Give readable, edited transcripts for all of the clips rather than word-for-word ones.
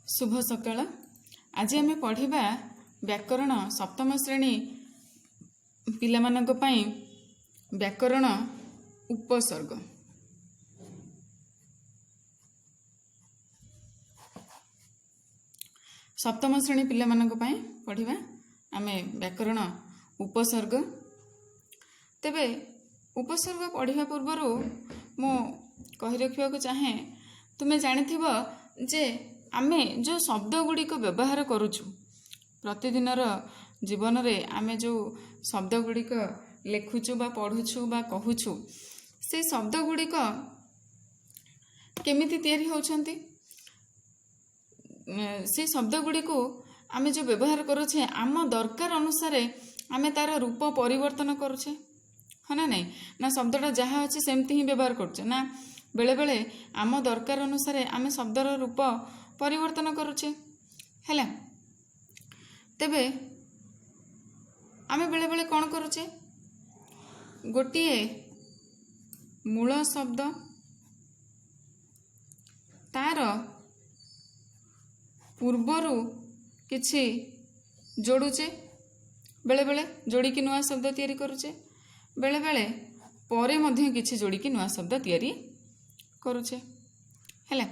शुभ सकाळ। आज आम पढ़ा व्याकरण सप्तम श्रेणी पिलामानंक पई व्याकरण उपसर्ग। सप्तम श्रेणी पिलामानंक पई पढ़ा आम व्याकरण उपसर्ग। तेबे उपसर्ग पढ़ा पूर्वर मु कहि रखिबा चाहे तुम्हें जानिथिबो जे आमे जो शब्द गुड़िक व्यवहार करुछु प्रतिदिनर जीवन रे आमे जो शब्द गुड़िक लेखुछु बा पढ़ुछु बा कहूछु से शब्द गुड़िक केमिति तैयारी होउछंती से शब्द गुड़िक आमे जो व्यवहार करुछे आम दरकार अनुसार आमे तार रूप परिवर्तन करुछे है ना नहीं ना शब्दटा जहाँ अच्छे सेमती ही व्यवहार करुछे ना बेले बेले आम दरकार अनुसार आमे शब्दर रूप परिवर्तन करुछे हैला। तेबे आमे बेले बेले कौन करुछे गोटिए मूल शब्द तार पूर्वरु किछि जोड़ुचे बेले बेले जोड़िकी नुआ शब्द तैयारी करुचे बेले बेले परे मध्य किछि जोड़िकी नुआ शब्द तैयारी करुचे हैला।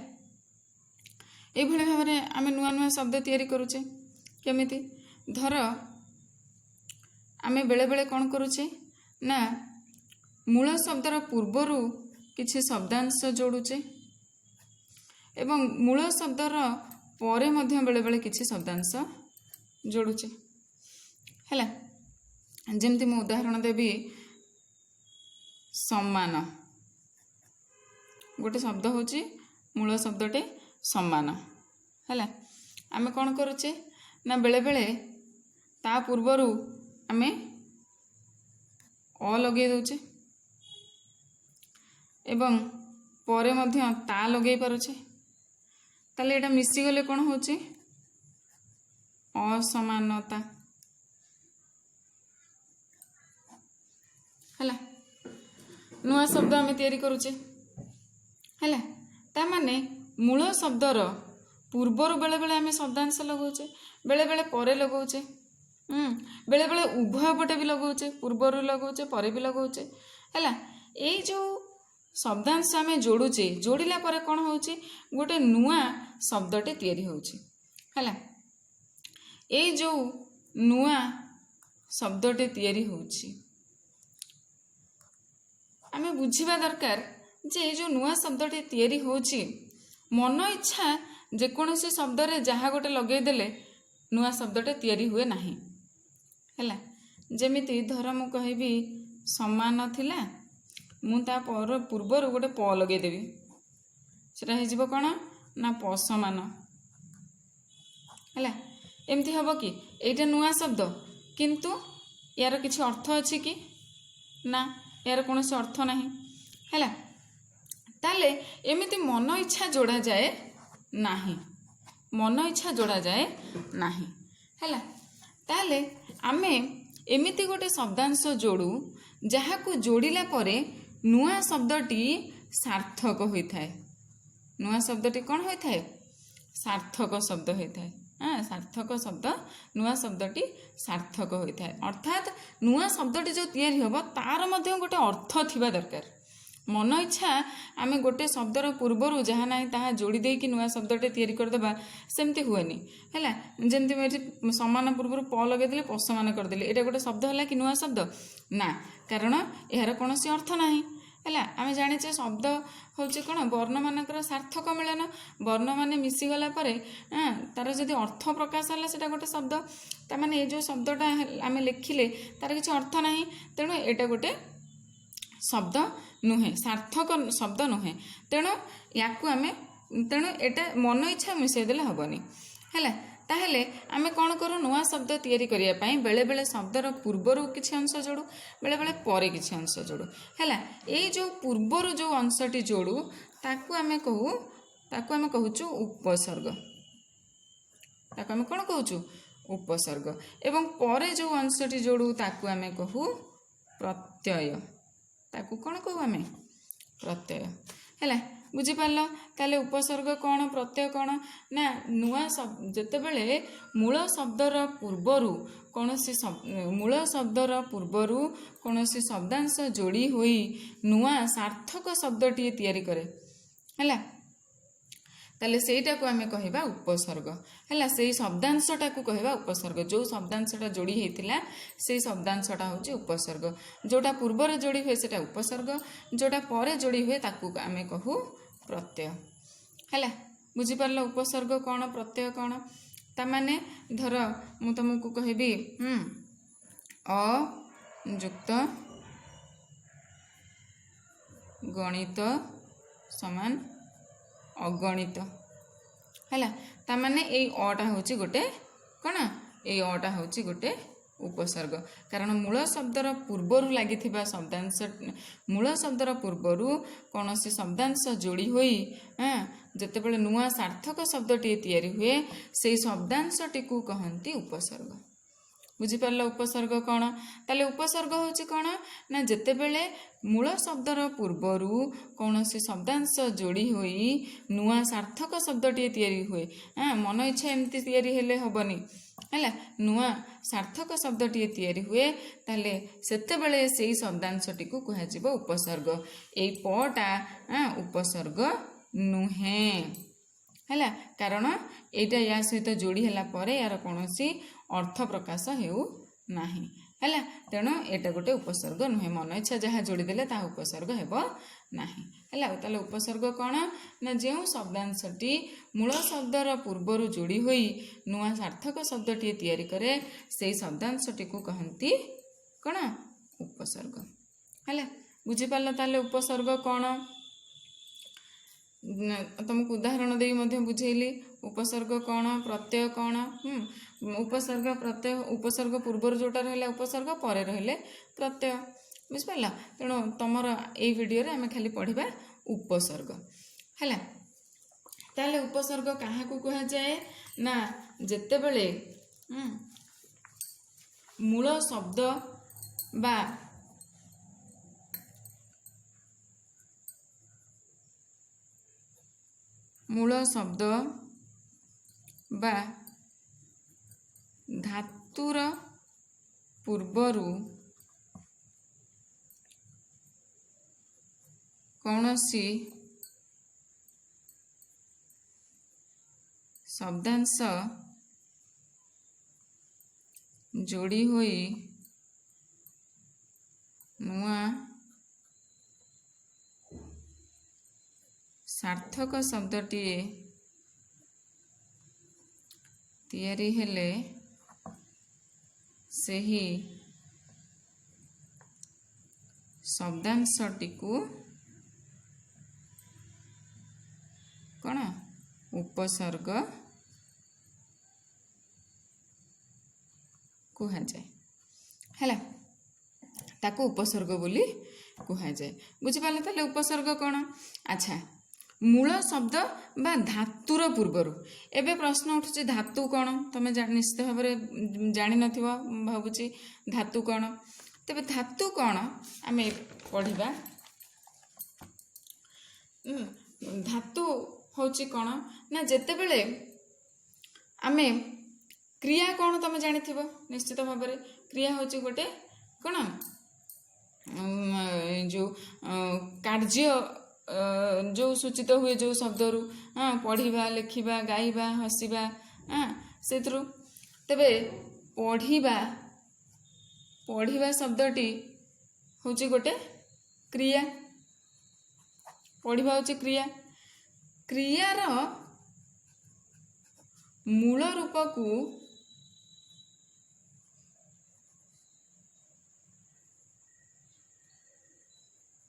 एभली भाव में आम नुआ नुआ शब्द तैयारी करुचे केमिति धर आमे बेले बेले कौन करुचे ना मूल शब्दर पूर्वरु किछि शब्दांश जोड़ुचे एवं मूल शब्दर परे मध्य बेले बेले किछि शब्दांश जोड़ुचे हैला। जेमती मु उदाहरण देबी सम्मान गोटे शब्द होची मूल शब्दटे सम्मान हैला। आमे कौन करुचे ना बेले बेले ता पूर्वरु आमे अ लगे दउचे एवं परे मध्य ता लगे पारुचे ताले एटा मिसी गले कौन होची असमानता हैला। नुआ शब्द आमे तैयारी करुचे हैला ता माने मूल शब्दर पूर्वर बेले बेले आमे शब्दांश लगाउचे बेले बेले परे लगाउचे बेले बेले उभय पटे भी लगाउचे पूर्वर लगाउचे परे भी लगाउचे हैला। ए जो शब्दांश आमे जोड़ुचे जोड़िला परे कौन होउची गोटे नुआ शब्दटे तैयारी होउची हैला। ए जो नुआ शब्दटे तैयारी होउची आमे बुझिबा दरकार जे जो नुआ शब्दटे तैयारी होउची मन इच्छा जेकोसी शब्द रे जहाँ गोटे लगे देले नुआ शब्दटे तैयारी हुए नाही हैला। जेमिति धर मु कहबी सम्मान थिला मु ता पूर्वर गोटे प लगे देबी सेटा हे जिवो कोन ना पसमान हैला। एमती हबो कि एटा नुआ शब्द किंतु यार किछि अर्थ अछि कि ना यार कोनोसी अर्थ नाही हैला। ताले एमिति मन इच्छा जोड़ा जाए नाही मन इच्छा जोड़ा जाए नाही हैला। ताले आमे एमिति गोटे शब्दांश जोड़ू जहाँ को जोड़िला परे नुआ शब्दटी सार्थक होइथाय नुआ शब्दटी कौन होइथाय सार्थक शब्द होइथाय सार्थक शब्द नुआ शब्दटी सार्थक होइथाय अर्थात नुआ शब्दटी जो तैयारी होबो तार मध्य गोटे अर्थ थिबा दरकार मन इच्छा आमे गोटे शब्दर पूर्वर जहाँ ना ताहा जोड़ी दे कि नुआ शब्दटे तैयारी करदेबा सेमती हुएनी हैला। जेमती मैं सम्मान पूर्वर प लगे देले पसमान कर देले एटा गोटे शब्द हला कि नुआ शब्द ना कारण यार कोनोसी अर्थ नाही हैला। आमे जानिचे शब्द होचे कोन वर्ण मानकर सार्थक मिलन वर्ण माने मिसी गला परे तार जदि अर्थ प्रकाश हला सेटा गोटे शब्द ता माने ए जो शब्दटा आमे लेखिले तार किछि अर्थ नाही तेणु एटा गोटे शब्द नुहे सार्थक शब्द नुहे तेणु याकू आमे तेणु एटा मन इच्छा मिसई देले हबनी हैला। ताहेले आमे कौन करू नुआ शब्द तैयारी करिया पई बेले बेले शब्दर पूर्वरु किछि अंश जोड़ू बेले बेले परे किछि अंश जोड़ू हैला। ए जो पूर्वरु जो अंशटी जोड़ू ताकू आमे कहूचु उपसर्ग ताकू आमे कौन कहूचु उपसर्ग एवं परे जो अंशटी जोड़ू ताकू आमे कहू प्रत्यय ताकू कौन कहू आमे प्रत्यय हैला। बुझिपार ताले उपसर्ग कौन प्रत्यय कौन ना नुआ जेतेबेले मूल शब्दर पूर्वर कौन सी मूल शब्दर पूर्वर कौन सी शब्दांश जोड़ी होई नुआ सार्थक शब्दटीए तैयारी करे हैला ताले सेटा को आमे कहबा उपसर्ग हैला सेही शब्दांशटा को कहबा उपसर्ग जो शब्दांशटा जोड़ी हेतिला सेही शब्दांशटा होची उपसर्ग जोटा पूर्व रे जोड़ी होय सेटा उपसर्ग जोटा परे जोड़ी होय ताकू आमे कहू प्रत्यय हैला बुझी पारलो उपसर्ग कौन प्रत्यय कौन ता माने धर मु तुमको कहबी अ युक्त गणित समान अगणित हैला ता माने एई अटा होची गोटे कौन एई अटा होची गोटे उपसर्ग कारण मूल शब्दर पूर्वर लगी शब्दांश मूल शब्दर पूर्वर कौन सी शब्दांश जोड़ी होई जेतेबेले नुआ सार्थक शब्दटी तैयारी हुए से शब्दांशटी को कहती उपसर्ग बुझिपार उपसर्ग कौन ताले उपसर्ग होची कौन ना जेतेबेले मूल शब्दर पूर्वर कौन सी शब्दांश जोड़ी होई नुआ सार्थक शब्दटी तैयारी हुए मन इच्छा एमती तैयारी हेले हबनी हैला नुआ सार्थक शब्दटी तैयारी हुए ताले सेतेबेले सेही शब्दांशटी को कह उपसर्ग एई पटा उपसर्ग नुहे हैला कारण एटा या सहित जोड़ी हैला परे यार कोनोसी अर्थ प्रकाश हेउ नाही हैला तेणु एटा गोटे उपसर्ग नुहे मन इच्छा जहाँ जोड़ी देले ता उपसर्ग हेबो नाही हैला ताले उपसर्ग कौन ना जो शब्दांशटी मूल शब्दर पूर्वर जोड़ी होई नुआ सार्थक शब्दटी तैयारी करे से शब्दांशटी को कहती कौन उपसर्ग हैला बुझी पारल ताले उपसर्ग कौन तुमको उदाहरण दे बुझेली उपसर्ग कौन प्रत्यय कौन उपसर्ग प्रत्यय उपसर्ग पूर्वर जोटा रहा उपसर्ग पर रहिले प्रत्यय बुझिपार तेणु तुम ये वीडियो आम खाली पढ़ा उपसर्ग है ताले उपसर्ग क्या कह जाए ना जेतेबेले मूल शब्द बा मूल शब्द बा धातुर पूर्वर कौनसी शब्दांश जोड़ी होई नुआ सार्थक शब्दटी तैयारी हेले सही शब्दांशटी को कौन उपसर्ग कह जाए है ताको उपसर्ग बोली कह जाए बुझिपारे ताले उपसर्ग कौन अच्छा मूल शब्द बा धातुर पूर्वर एबे प्रश्न उठुची धातु कौन तुम निश्चित भाव में जानी नथिबो भाबुची धातु कौन तेबे धातु कौन आमे पढ़िबा धातु होची कौन ना जेतेबेले आमे क्रिया कौन तुम जानिथिबो निश्चित भाव में क्रिया होची गोटे कौन जो कार्य जो सूचित हुए जो शब्दरू पढ़िबा लिखिबा गाइबा हसिबा से तेबे पढ़िबा पढ़िबा शब्दटी होची गोटे क्रिया पढ़िबा होची क्रिया क्रियार मूल रूप को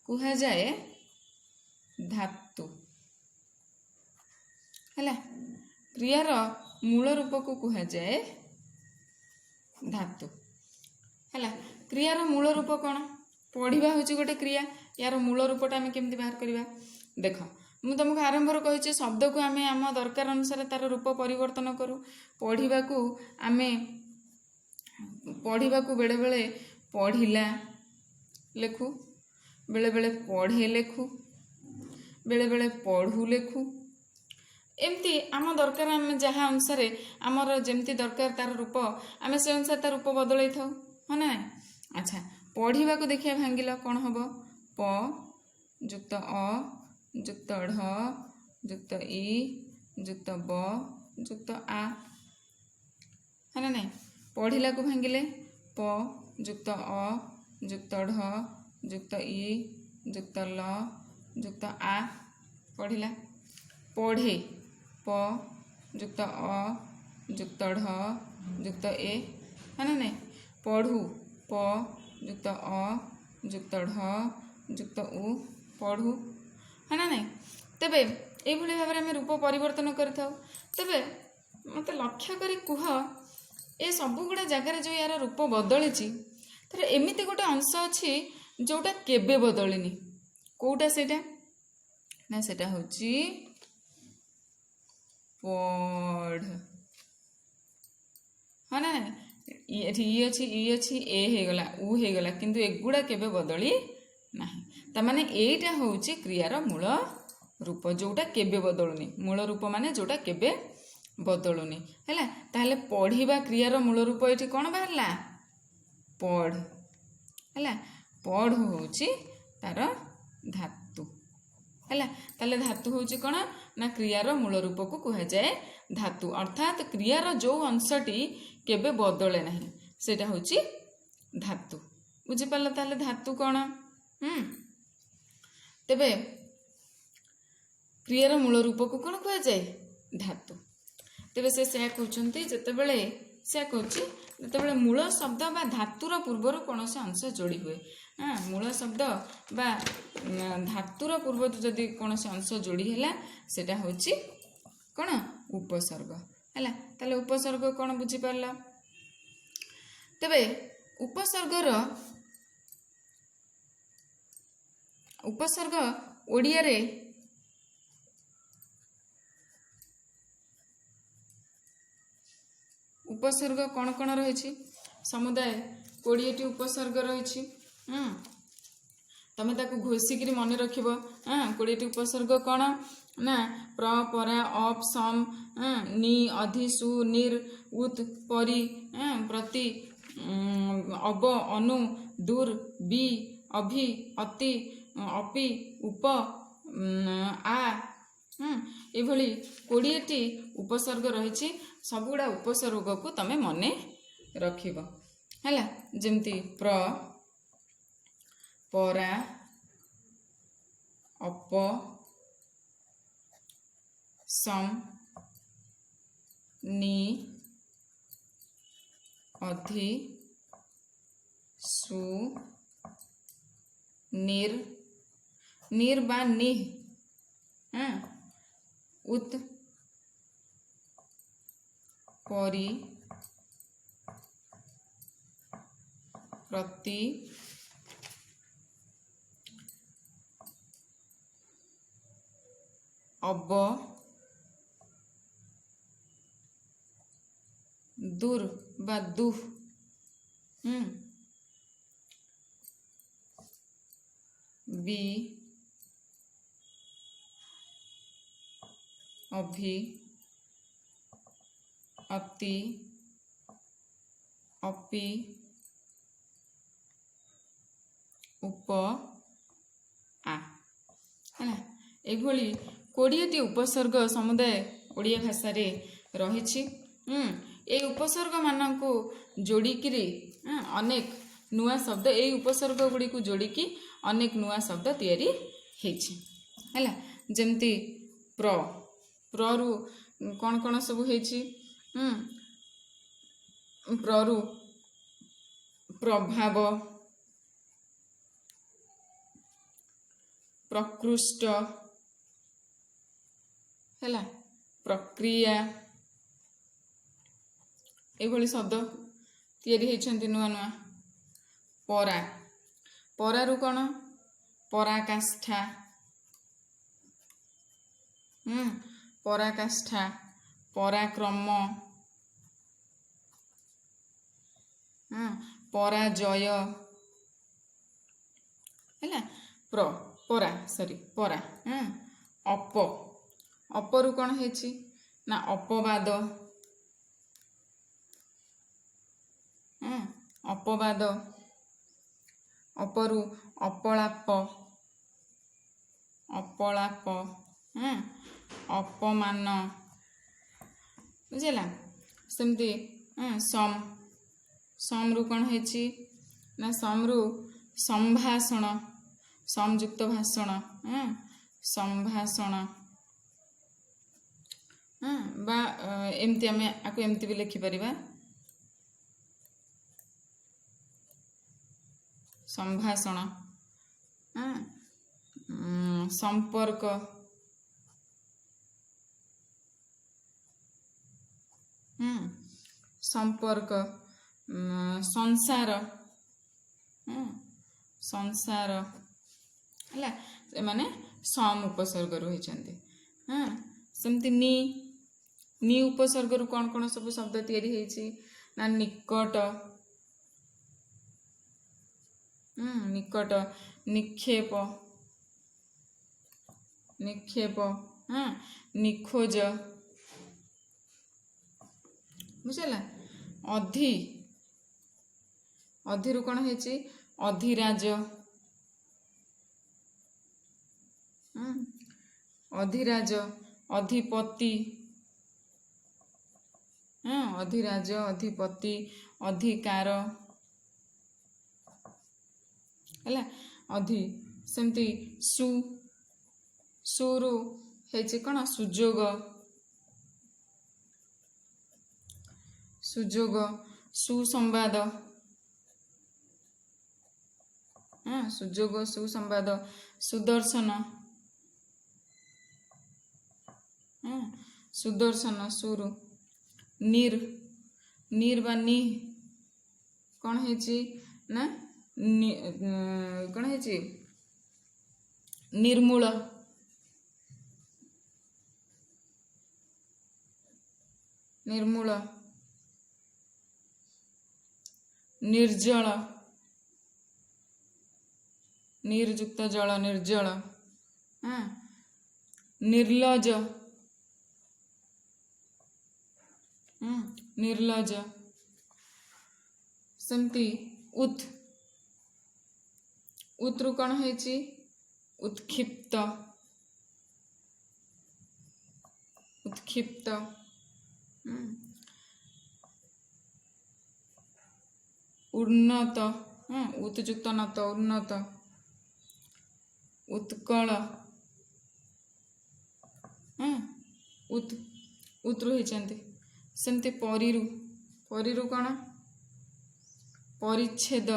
कहा जाए धातु है क्रियार मूल रूप को कह जाए धातु है क्रियार मूल रूप कौन पढ़िबा होची गोटे क्रिया यार मूल रूपटा आम केमती बाहर करवा देख मु तुमको आरंभ कही शब्द को आम आम दरकार अनुसार तार रूप परिवर्तन करूँ पढ़ा को आम पढ़ा को बेले बेले पढ़िला लेखु बेले बेले पढ़े लेखु बेले बेले पढ़ू लेखु एमती आम दरकार आम जहाँ अनुसार आमर जमती दरकार तार रूप आम से अनुसार तार रूप बदल था हाँ ना। अच्छा पढ़ा को देखिए भांगिल कौन हम प जुक्त अ जुक्त ढ जुक्त इ जुक्त ब जुक्त आ है ना नहीं। पढ़ला को भांगिले प जुक्त अ जुक्त ढ जुक्त इ जुक्त ल जुक्त आ पढ़ला। पढ़े प जुक्त अ जुक्त ढ जुक्त ए है ना नहीं। पढ़ू प जुक्त अ जुक्त ढ जुक्त उ पढ़ू है ना नहीं। तेबे ये भाव में रूप परिवर्तन करथाउ। तेबे मत लक्ष्य करी कुह ए सबुगुड़ा जगार जो यार रूप बदली तर एमती गोटे अंश अच्छी जोटा केबे बदलिनी कोटा सेटा ना सेटा होची पढ़ हाँ ना ये अच्छी ए हो गला उ हो गला किंतु एगुड़ा केबे बदली नाही तमाने एटा होची क्रियार मूल रूप जोटा केबे बदलुनी मूल रूप माने जोटा केबे बदलुनी हैला। ताहले पढ़िबा क्रियार मूल रूप एठी कोन बाहरला पढ़ हैला। पढ़ होची तार धातु हैला। ताहले धातु होची कोन ना क्रियार मूल रूप को कहा जाए धातु अर्थात क्रियार जो अंशटी केबे बदले नाही सेटा होची धातु बुझी पारला। ताहले धातु कोन तेबे क्रियार मूल रूप को कौन कह जाए धातु। तेबे से कहते जितेबले से कहते मूल शब्द बा धातुर पूर्वर कौन से अंश जोड़ी हुए हाँ मूल शब्द बा धातुर पूर्व जदि कौन से अंश जोड़ी है सेटा होची कौन उपसर्ग है। ताले उपसर्ग कौन बुझी पारला। तेबे उपसर्ग ओडिया रे उपसर्ग कौन कौन रही समुदाय 20टी उपसर्ग रही तमें ताकू घोषिकी मन रख 20टी उपसर्ग कौन ना प्र परा अप सम नि अधि सु निर उत परि प्रति अब अनु दूर बि अभि अति अपि उप आ एभली 20टी उपसर्ग रही सबुड़ा उपसर्ग को तमें मने रखिब हैला। जेमती प्र परा अप सम नि अधि सु निर बा निह उत परि प्रति अब दूर बा दुह बी अभि अति अपि उप आ है एभली 20टी उपसर्ग समुदाय ओडिया भाषा रे रही ए उपसर्ग मानक जोड़िकी अनेक नुआ शब्द ए उपसर्ग गुड़ी को जोड़िकी अनेक नुआ शब्द तैयारी है जमती प्रु कौन कौन सब प्रु प्रभाव प्रकृष्ट है प्रक्रिया ये शब्द तैयारी नुआ नुआ परा परारु कौन पराकाष्ठा पराकाष्ठा पराक्रम पराजय है परा सॉरी परा ଅପ, ଅପରୁ କ'ଣ ହେଇଛି ନା ଅପବାଦ, ଅପବାଦ, ଅପରୁ ଅପଳାପ, ଅପଳାପ, ଅପମାନ, ବୁଝିଲା। ସେମିତି ସମ୍, ସମ୍ରୁ କ'ଣ ହେଇଛି ନା ସମ୍ରୁ ସମ୍ଭାଷଣ, ସଂଯୁକ୍ତ ଭାଷଣ, ସମ୍ଭାଷଣ, ବା ଏମିତି ଆମେ ଆକୁ ଏମିତି ବି ଲେଖିପାରିବା ସମ୍ଭାଷଣ, ସମ୍ପର୍କ, ସମ୍ପର୍କ, ସଂସାର, ସଂସାର, ହେଲା। ଏମାନେ ସମ୍ ଉପସର୍ଗରୁ ହୋଇଛନ୍ତି। ସେମିତି ନି ଉପସର୍ଗରୁ କ'ଣ କ'ଣ ସବୁ ଶବ୍ଦ ତିଆରି ହେଇଛି ନା ନିକଟ, ନିକଟ, ନିକ୍ଷେପ, ନିକ୍ଷେପ, ନିଖୋଜ, ବୁଝିଲା। ଅଧିରୁ କ'ଣ ହେଇଛି ଅଧିରାଜ, ଅଧିରାଜ, ଅଧିପତି, ଅଧିରାଜ, ଅଧିପତି, ଅଧିକାର, ହେଲା। ସେମିତି ସୁରୁ ହେଇଛି କ'ଣ ସୁଯୋଗ, ସୁଯୋଗ, ସୁସମ୍ବାଦ, ସୁଯୋଗ, ସୁସମ୍ବାଦ, ସୁଦର୍ଶନ, ସୁଦର୍ଶନ, ସୁରୁ, ନିର୍ ବା ନି କ'ଣ ହେଇଛି ନା କ'ଣ ହେଇଛି ନିର୍ମୂଳ, ନିର୍ମୂଳ, ନିର୍ଜଳ, ନିର୍ଯୁକ୍ତ ଜଳ, ନିର୍ଜଳ, ନିର୍ଲଜ, ନିର୍ଲଜ। ସେମିତି ଉତ୍ରୁ କ'ଣ ହେଇଛି ଉତ୍କ୍ଷିପ୍ତ, ଉତ୍କ୍ଷିପ୍ତ, ଉନ୍ନତ, ଉତ୍ଯୁକ୍ତ ନତ, ଉନ୍ନତ, ଉତ୍କଳ, ଉତ୍ରୁ ହେଇଛନ୍ତି। ସେମିତି ପରିରୁ କ'ଣ ପରିଚ୍ଛେଦ,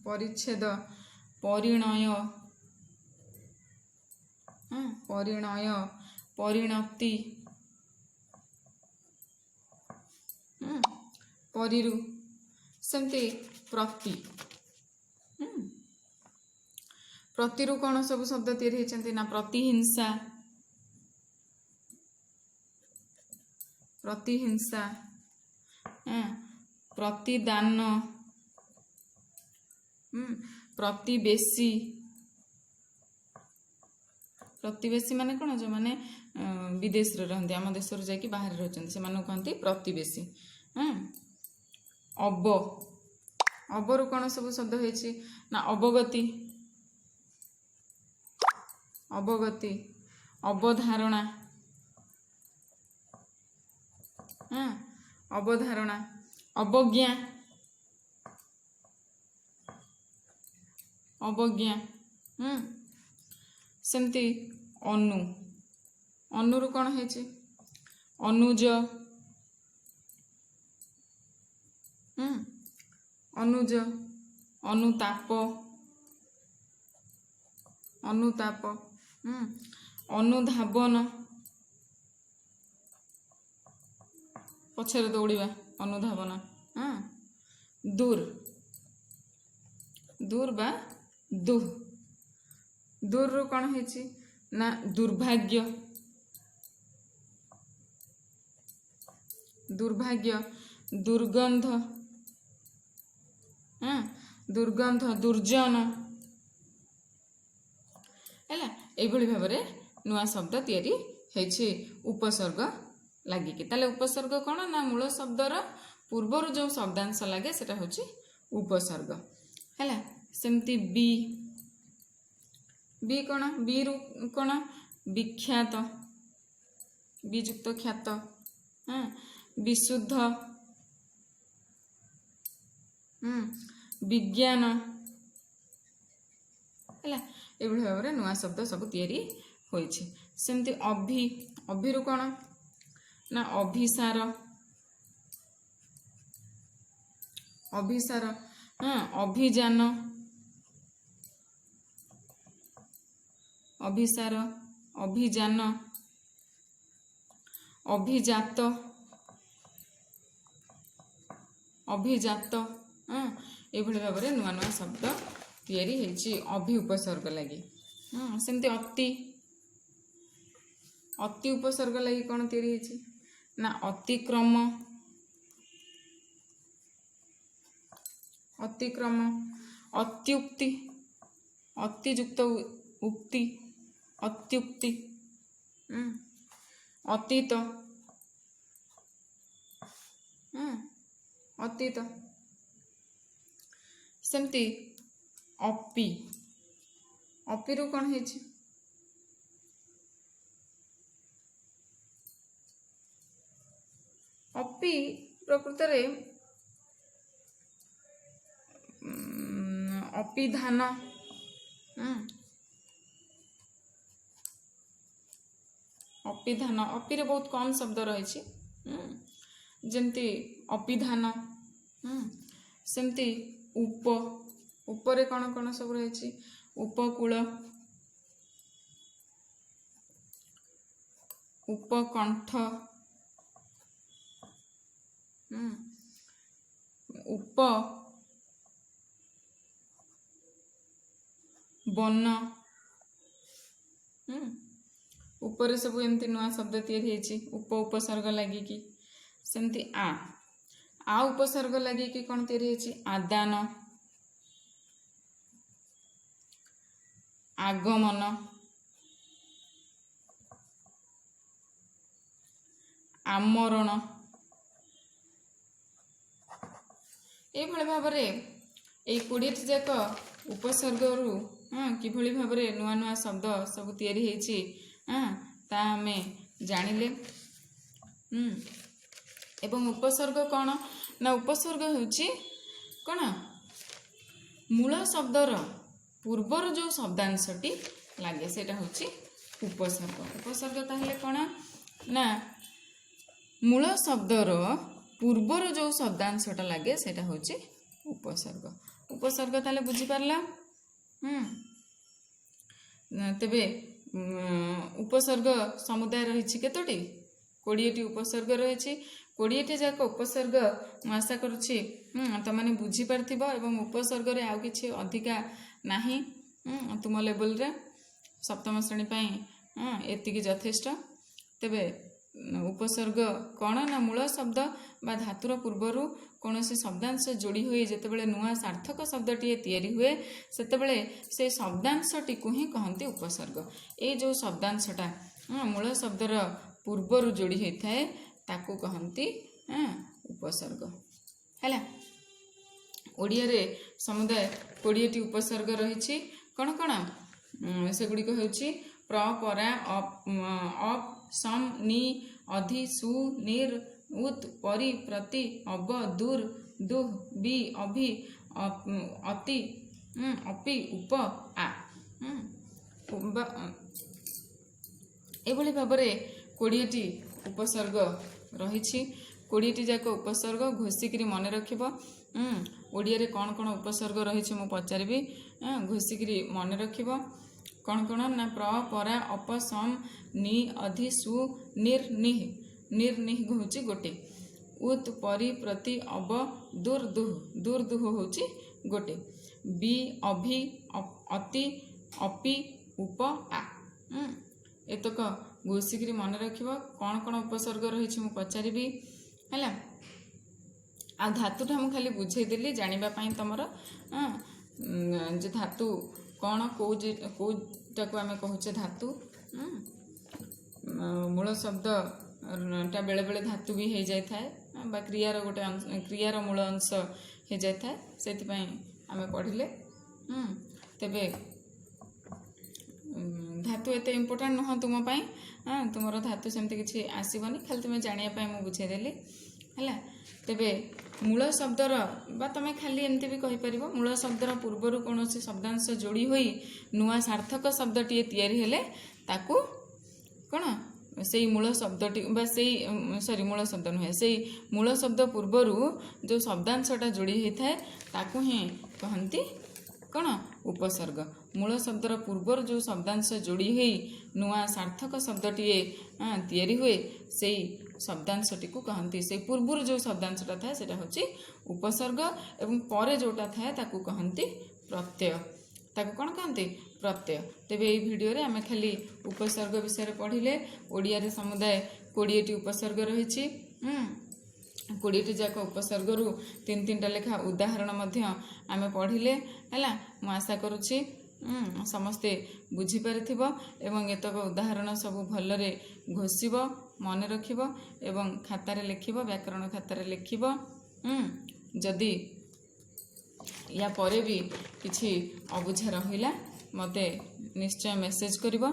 ପରିଚ୍ଛେଦ, ପରିଣୟ, ପରିଣୟ, ପରିଣତି, ପରିରୁ। ସେମିତି ପ୍ରତିରୁ କ'ଣ ସବୁ ଶବ୍ଦ ତିଆରି ହେଇଛନ୍ତି ନା ପ୍ରତିହିଂସା, ପ୍ରତିହିଂସା, ପ୍ରତିଦାନ, ପ୍ରତିବେଶୀ, ପ୍ରତିବେଶୀ ମାନେ କ'ଣ ଯେଉଁମାନେ ବିଦେଶରେ ରହନ୍ତି, ଆମ ଦେଶରୁ ଯାଇକି ବାହାରେ ରହୁଛନ୍ତି ସେମାନଙ୍କୁ କହନ୍ତି ପ୍ରତିବେଶୀ। ଅବରୁ କ'ଣ ସବୁ ଶବ୍ଦ ହେଇଛି ନା ଅବଗତି, ଅବଗତି, ଅବଧାରଣା, ଅବଧାରଣା, ଅବଜ୍ଞା, ଅବଜ୍ଞା। ସେମିତି ଅନୁରୁ କ'ଣ ହେଇଛି ଅନୁଜ, ଅନୁଜ, ଅନୁତାପ, ଅନୁତାପ, ଅନୁଧାବନ, ପଛରେ ଦୌଡ଼ିବା, ଅନୁଧାବନ, ଦୂର ବା ଦୂରରୁ କ'ଣ ହେଇଛି ନା ଦୁର୍ଭାଗ୍ୟ, ଦୁର୍ଭାଗ୍ୟ, ଦୁର୍ଗନ୍ଧ, ଦୁର୍ଗନ୍ଧ, ଦୁର୍ଜନ, ହେଲା। এইଭଳି ଭାବରେ ନୂଆ ଶବ୍ଦ ତିଆରି ହେଇଛି ଉପସର୍ଗ ଲାଗିକି। ତାହେଲେ ଉପସର୍ଗ କ'ଣ ନା ମୂଳ ଶବ୍ଦର ପୂର୍ବରୁ ଯେଉଁ ଶବ୍ଦାଂଶ ଲାଗେ ସେଟା ହେଉଛି ଉପସର୍ଗ ହେଲା। ସେମିତି ବି କ'ଣ ବିରୁ କ'ଣ ବିଖ୍ୟାତ ବିଯୁକ୍ତ ଖ୍ୟାତ ବିଶୁଦ୍ଧ ବିଜ୍ଞାନ ହେଲା। ଏଭଳି ଭାବରେ ନୂଆ ଶବ୍ଦ ସବୁ ତିଆରି ହୋଇଛି। ସେମିତି ଅଭିରୁ କ'ଣ ନା ଅଭିସାର ଅଭିଯାନ ଅଭିସାର ଅଭିଯାନ ଅଭିଜାତ ଏଭଳି ଭାବରେ ନୂଆ ନୂଆ ଶବ୍ଦ ତିଆରି ହେଇଛି ଅଭି ଉପସର୍ଗ ଲାଗି। ସେମିତି ଅତି ଉପସର୍ଗ ଲାଗି କ'ଣ ତିଆରି ହେଇଛି ନା ଅତିକ୍ରମ ଅତ୍ୟୁକ୍ତି ଅତିଯୁକ୍ତ ଉକ୍ତି ଅତ୍ୟୁକ୍ତି ଅତୀତ ଅତୀତ। ସେମିତି ଅପିରୁ କ'ଣ ହେଇଛି ଅପି ପ୍ରକୃତରେ ଅପିଧାନ ଅପିରେ ବହୁତ କମ୍ ଶବ୍ଦ ରହିଛି ଯେମିତି ଅପିଧାନ। ସେମିତି ଉପରେ କ'ଣ କ'ଣ ସବୁ ରହିଛି ଉପକୂଳ ଉପକଣ୍ଠ ବନ ଉପରେ ସବୁ ଏମିତି ନୂଆ ଶବ୍ଦ ତିଆରି ହେଇଛି ଉପସର୍ଗ ଲାଗିକି। ସେମିତି ଆ ଉପସର୍ଗ ଲାଗିକି କ'ଣ ତିଆରି ହେଇଛି ଆଦାନ ଆଗମନ ଆମରଣ। ଏଇଭଳି ଭାବରେ ଏଇ 20ଟି ଯାକ ଉପସର୍ଗରୁ କିଭଳି ଭାବରେ ନୂଆ ନୂଆ ଶବ୍ଦ ସବୁ ତିଆରି ହେଇଛି ତା ଆମେ ଜାଣିଲେ। ଏବଂ ଉପସର୍ଗ କ'ଣ ନା ଉପସର୍ଗ ହେଉଛି କ'ଣ ମୂଳ ଶବ୍ଦର ପୂର୍ବରୁ ଯେଉଁ ଶବ୍ଦାଂଶଟି ଲାଗେ ସେଇଟା ହେଉଛି ଉପସର୍ଗ। ଉପସର୍ଗ ତାହେଲେ କ'ଣ ନା ମୂଳ ଶବ୍ଦର ପୂର୍ବରୁ ଯେଉଁ ଶବ୍ଦାଂଶଟା ଲାଗେ ସେଇଟା ହେଉଛି ଉପସର୍ଗ। ଉପସର୍ଗ ତାହେଲେ ବୁଝିପାରିଲା। ତେବେ ଉପସର୍ଗ ସମୁଦାୟ ରହିଛି କେତୋଟି 20ଟି ଉପସର୍ଗ ରହିଛି। 20ଟି ଯାକ ଉପସର୍ଗ ମୁଁ ଆଶା କରୁଛି ତମାନେ ବୁଝିପାରିଥିବ ଏବଂ ଉପସର୍ଗରେ ଆଉ କିଛି ଅଧିକା ନାହିଁ ତୁମ ଲେବୁଲରେ ସପ୍ତମ ଶ୍ରେଣୀ ପାଇଁ ଏତିକି ଯଥେଷ୍ଟ। ତେବେ ଉପସର୍ଗ କ'ଣ ନା ମୂଳ ଶବ୍ଦ ବା ଧାତୁର ପୂର୍ବରୁ କୌଣସି ଶବ୍ଦାଂଶ ଯୋଡ଼ି ହୋଇ ଯେତେବେଳେ ନୂଆ ସାର୍ଥକ ଶବ୍ଦଟିଏ ତିଆରି ହୁଏ ସେତେବେଳେ ସେ ଶବ୍ଦାଂଶଟିକୁ ହିଁ କହନ୍ତି ଉପସର୍ଗ। ଏଇ ଯେଉଁ ଶବ୍ଦାଂଶଟା ମୂଳ ଶବ୍ଦର ପୂର୍ବରୁ ଯୋଡ଼ି ହୋଇଥାଏ ତାକୁ କହନ୍ତି ଉପସର୍ଗ ହେଲା। ଓଡ଼ିଆରେ ସମୁଦାୟ 20ଟି ଉପସର୍ଗ ରହିଛି। କ'ଣ କ'ଣ ସେଗୁଡ଼ିକ ହେଉଛି ପ୍ର ପରା ଅପ୍ ସମ୍ ନି ଅଧି ସୁ ନିର୍ ଉତ୍ ପରି ପ୍ରତି ଅବ ଦୁର୍ ଦୁଃ ବି ଅଭି ଅତି ଅପି ଉପ ଆ। ଏଭଳି ଭାବରେ 20ଟି ଉପସର୍ଗ ରହିଛି। 20ଟି ଯାକ ଉପସର୍ଗ ଘୋଷିକିରି ମନେ ରଖିବ। ଓଡ଼ିଆରେ କ'ଣ କ'ଣ ଉପସର୍ଗ ରହିଛି ମୁଁ ପଚାରିବି ଘୋଷିକିରି ମନେ ରଖିବ। କ'ଣ କ'ଣ ନା ପ୍ର ପରା ଅପ ସମ୍ ନି ଅଧି ସୁ ନିର୍ ନିଃ ହେଉଛି ଗୋଟେ ଉତ୍ ପରି ପ୍ରତି ଅବ ଦୁର୍ ଦୁଃ ହେଉଛି ଗୋଟେ ବି ଅଭି ଅତି ଅପି ଉପ ଆ। ଏତକ ଘୋଷିକିରି ମନେ ରଖିବ। କ'ଣ କ'ଣ ଉପସର୍ଗ ରହିଛି ମୁଁ ପଚାରିବି ହେଲା। ଆଉ ଧାତୁଟା ମୁଁ ଖାଲି ବୁଝେଇଦେଲି ଜାଣିବା ପାଇଁ ତମର ଯେ ଧାତୁ କ'ଣ କେଉଁଟାକୁ ଆମେ କହୁଛେ ଧାତୁ। ମୂଳ ଶବ୍ଦଟା ବେଳେବେଳେ ଧାତୁ ବି ହେଇଯାଇଥାଏ ବା କ୍ରିୟାର ମୂଳ ଅଂଶ ହେଇଯାଇଥାଏ, ସେଥିପାଇଁ ଆମେ ପଢ଼ିଲେ। ତେବେ ଧାତୁ ଏତେ ଇମ୍ପୋର୍ଟାଣ୍ଟ ନୁହଁ ତୁମ ପାଇଁ, ତୁମର ଧାତୁ ସେମିତି କିଛି ଆସିବନି, ଖାଲି ତୁମେ ଜାଣିବା ପାଇଁ ମୁଁ ବୁଝେଇଦେଲି ହେଲା। ତେବେ ମୂଳ ଶବ୍ଦର ବା ତମେ ଖାଲି ଏମିତି ବି କହିପାରିବ, ମୂଳ ଶବ୍ଦର ପୂର୍ବରୁ କୌଣସି ଶବ୍ଦାଂଶ ଯୋଡ଼ି ହୋଇ ନୂଆ ସାର୍ଥକ ଶବ୍ଦଟିଏ ତିଆରି ହେଲେ ତାକୁ କ'ଣ ସେଇ ମୂଳ ଶବ୍ଦଟି ବା ମୂଳ ଶବ୍ଦ ନୁହେଁ, ସେଇ ମୂଳ ଶବ୍ଦ ପୂର୍ବରୁ ଯେଉଁ ଶବ୍ଦାଂଶଟା ଯୋଡ଼ି ହୋଇଥାଏ ତାକୁ ହିଁ କହନ୍ତି କ'ଣ ଉପସର୍ଗ। ମୂଳ ଶବ୍ଦର ପୂର୍ବରୁ ଯେଉଁ ଶବ୍ଦାଂଶ ଯୋଡ଼ି ହୋଇ ନୂଆ ସାର୍ଥକ ଶବ୍ଦଟିଏ ତିଆରି ହୁଏ ସେଇ ଶବ୍ଦାଂଶଟିକୁ କହନ୍ତି, ସେଇ ପୂର୍ବରୁ ଯେଉଁ ଶବ୍ଦାଂଶଟା ଥାଏ ସେଇଟା ହେଉଛି ଉପସର୍ଗ, ଏବଂ ପରେ ଯେଉଁଟା ଥାଏ ତାକୁ କହନ୍ତି ପ୍ରତ୍ୟୟ। ତାକୁ କ'ଣ କହନ୍ତି? ପ୍ରତ୍ୟୟ। ତେବେ ଏଇ ଭିଡ଼ିଓରେ ଆମେ ଖାଲି ଉପସର୍ଗ ବିଷୟରେ ପଢ଼ିଲେ। ଓଡ଼ିଆରେ ସମୁଦାୟ 20ଟି ଉପସର୍ଗ ରହିଛି। 20ଟି ଯାକ ଉପସର୍ଗରୁ 3-3ଟା ଲେଖା ଉଦାହରଣ ମଧ୍ୟ ଆମେ ପଢ଼ିଲେ ହେଲା। ମୁଁ ଆଶା କରୁଛି ସମସ୍ତେ ବୁଝିପାରିଥିବ ଏବଂ ଏତକ ଉଦାହରଣ ସବୁ ଭଲରେ ଘୋଷିବ, ମନେ ରଖିବ ଏବଂ ଖାତାରେ ଲେଖିବ, ବ୍ୟାକରଣ ଖାତାରେ ଲେଖିବ। ଯଦି ୟା ପରେ ବି କିଛି ଅବୁଝା ରହିଲା ମୋତେ ନିଶ୍ଚୟ ମେସେଜ କରିବ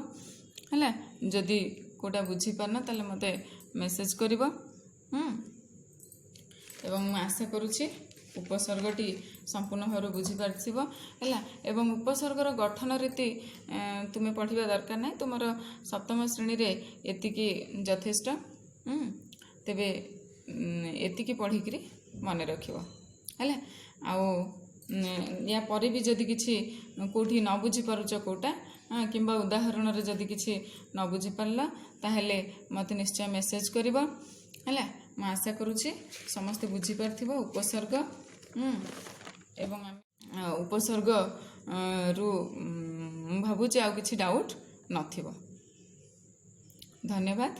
ହେଲା। ଯଦି କେଉଁଟା ବୁଝିପାରୁନ ତାହେଲେ ମୋତେ ମେସେଜ କରିବ। ଏବଂ ମୁଁ ଆଶା କରୁଛି ଉପସର୍ଗଟି ସମ୍ପୂର୍ଣ୍ଣ ଭାବରେ ବୁଝିପାରିଥିବ ହେଲା। ଏବଂ ଉପସର୍ଗର ଗଠନ ରୀତି ତୁମେ ପଢ଼ିବା ଦରକାର ନାହିଁ, ତୁମର 7ମ ଶ୍ରେଣୀରେ ଏତିକି ଯଥେଷ୍ଟ। ତେବେ ଏତିକି ପଢ଼ିକିରି ମନେ ରଖିବ ହେଲା। ଆଉ ୟା ପରେ ବି ଯଦି କିଛି କେଉଁଠି ନ ବୁଝିପାରୁଛ କେଉଁଟା କିମ୍ବା ଉଦାହରଣରେ ଯଦି କିଛି ନ ବୁଝିପାରିଲ ତାହେଲେ ମୋତେ ନିଶ୍ଚୟ ମେସେଜ କରିବ ହେଲା। ମୁଁ ଆଶା କରୁଛି ସମସ୍ତେ ବୁଝିପାରିଥିବ ଉପସର୍ଗ। ଏବଂ ଉପସର୍ଗରୁ ମୁଁ ଭାବୁଛି ଆଉ କିଛି ଡାଉଟ୍ ନଥିବ। ଧନ୍ୟବାଦ।